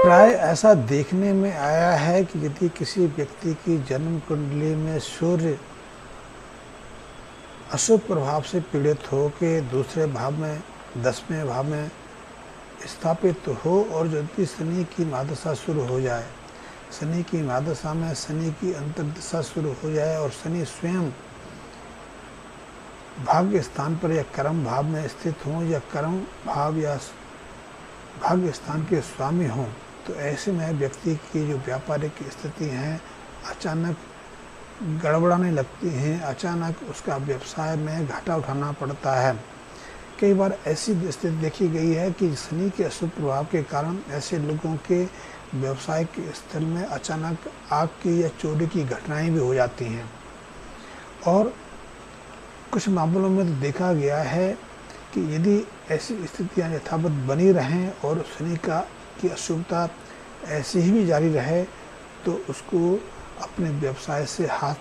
प्राय ऐसा देखने में आया है कि यदि किसी व्यक्ति की जन्म कुंडली में सूर्य अशुभ प्रभाव से पीड़ित हो के दूसरे भाव में 10वें भाव में स्थापित हो और यदि शनि की महादशा शुरू हो जाए, शनि की महादशा में शनि की अंतर्दशा शुरू हो जाए और शनि स्वयं भाग्य स्थान पर या कर्म भाव में स्थित हों या कर्म भाव या भाग्य स्थान के स्वामी हों, तो ऐसे में व्यक्ति की जो व्यापारिक स्थिति हैं अचानक गड़बड़ाने लगती हैं, अचानक उसका व्यवसाय में घाटा उठाना पड़ता है। कई बार ऐसी स्थिति देखी गई है कि शनि के अशुभ प्रभाव के कारण ऐसे लोगों के व्यवसाय के स्थल में अचानक आग की या चोरी की घटनाएं भी हो जाती हैं। और कुछ मामलों में तो देखा गया है कि यदि ऐसी स्थितियां यथावत बनी रहें और शनि की अशुभता ऐसी ही भी जारी रहे तो उसको अपने व्यवसाय से हाथ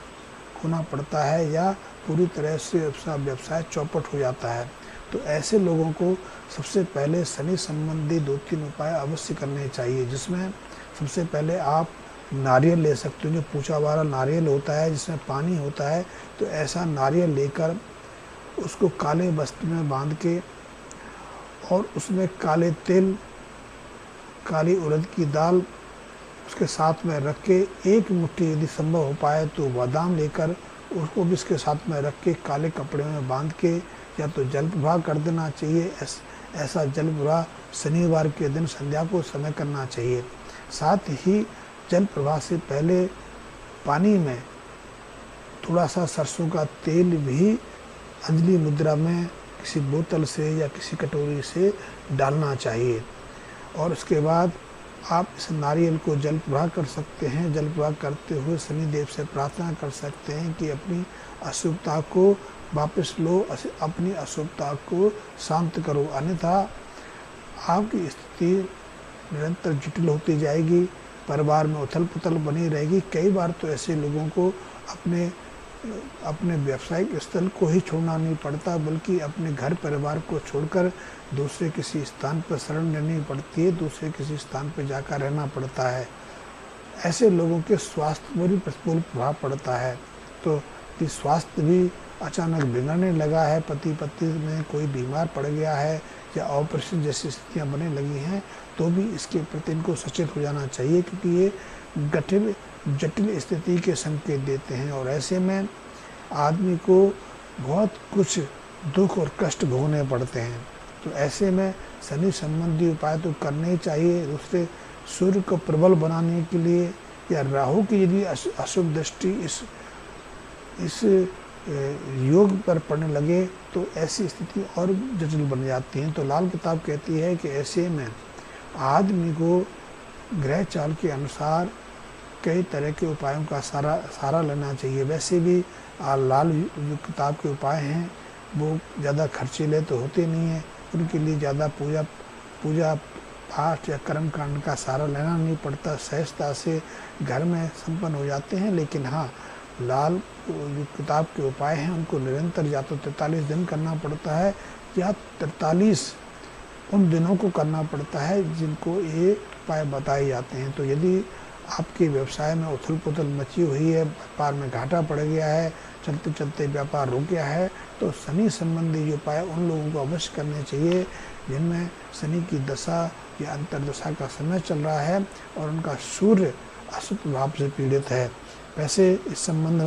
खोना पड़ता है या पूरी तरह से उसका व्यवसाय चौपट हो जाता है। तो ऐसे लोगों को सबसे पहले शनि संबंधी 2-3 उपाय अवश्य करने चाहिए, जिसमें सबसे पहले आप नारियल ले सकते हो। जो पूछा वाला नारियल होता है जिसमें पानी होता है, तो ऐसा नारियल लेकर उसको काले वस्त्र में बांध के और उसमें काले तिल, काली उड़द की दाल उसके साथ में रख के एक मुट्ठी यदि संभव हो पाए तो बादाम लेकर उसको भी इसके साथ में रख के काले कपड़े में बांध के या तो जल प्रवाह कर देना चाहिए। ऐसा जल प्रवाह शनिवार के दिन संध्या को समय करना चाहिए। साथ ही जल प्रवाह से पहले पानी में थोड़ा सा सरसों का तेल भी अंजलि मुद्रा में किसी बोतल से या किसी कटोरी से डालना चाहिए। और उसके बाद आप इस नारियल को जल प्रवाह कर सकते हैं। जल प्रवाह करते हुए शनिदेव से प्रार्थना कर सकते हैं कि अपनी अशुभता को वापस लो, अपनी अशुभता को शांत करो, अन्यथा आपकी स्थिति निरंतर जटिल होती जाएगी, परिवार में उथल पुथल बनी रहेगी। कई बार तो ऐसे लोगों को अपने व्यावसायिक स्थल को ही छोड़ना नहीं पड़ता, बल्कि अपने घर परिवार को छोड़कर दूसरे किसी स्थान पर शरण लेनी पड़ती है, दूसरे किसी स्थान पर जाकर रहना पड़ता है। ऐसे लोगों के स्वास्थ्य पर भी प्रतिकूल प्रभाव पड़ता है। तो स्वास्थ्य भी अचानक बिगड़ने लगा है, पति पत्नी में कोई बीमार पड़ गया है या ऑपरेशन जैसी स्थितियाँ बनने लगी हैं, तो भी इसके प्रति इनको सचेत हो जाना चाहिए, क्योंकि ये जटिल स्थिति के संकेत देते हैं और ऐसे में आदमी को बहुत कुछ दुख और कष्ट भोगने पड़ते हैं। तो ऐसे में शनि संबंधी उपाय तो करने ही चाहिए। दूसरे, सूर्य को प्रबल बनाने के लिए या राहु की यदि अशुभ दृष्टि इस योग पर पड़ने लगे तो ऐसी स्थिति और जटिल बन जाती हैं। तो लाल किताब कहती है कि ऐसे में आदमी को ग्रह चाल के अनुसार कई तरह के उपायों का सहारा लेना चाहिए। वैसे भी लाल जो किताब के उपाय हैं वो ज़्यादा खर्चीले तो होते नहीं हैं, उनके लिए ज़्यादा पूजा पाठ या कर्म कांड का सहारा लेना नहीं पड़ता, सहजता से घर में संपन्न हो जाते हैं। लेकिन हाँ, लाल जो किताब के उपाय हैं उनको निरंतर या तो 43 दिन करना पड़ता है या 43 उन दिनों को करना पड़ता है जिनको ये उपाय बताए जाते हैं। तो यदि आपके व्यवसाय में उथल पुथल मची हुई है, व्यापार में घाटा पड़ गया है, चलते चलते व्यापार रुक गया है, तो शनि संबंधी जो उपाय उन लोगों को अवश्य करने चाहिए जिनमें शनि की दशा या अंतर्दशा का समय चल रहा है और उनका सूर्य अशुभ प्रभाव से पीड़ित है। वैसे इस संबंध में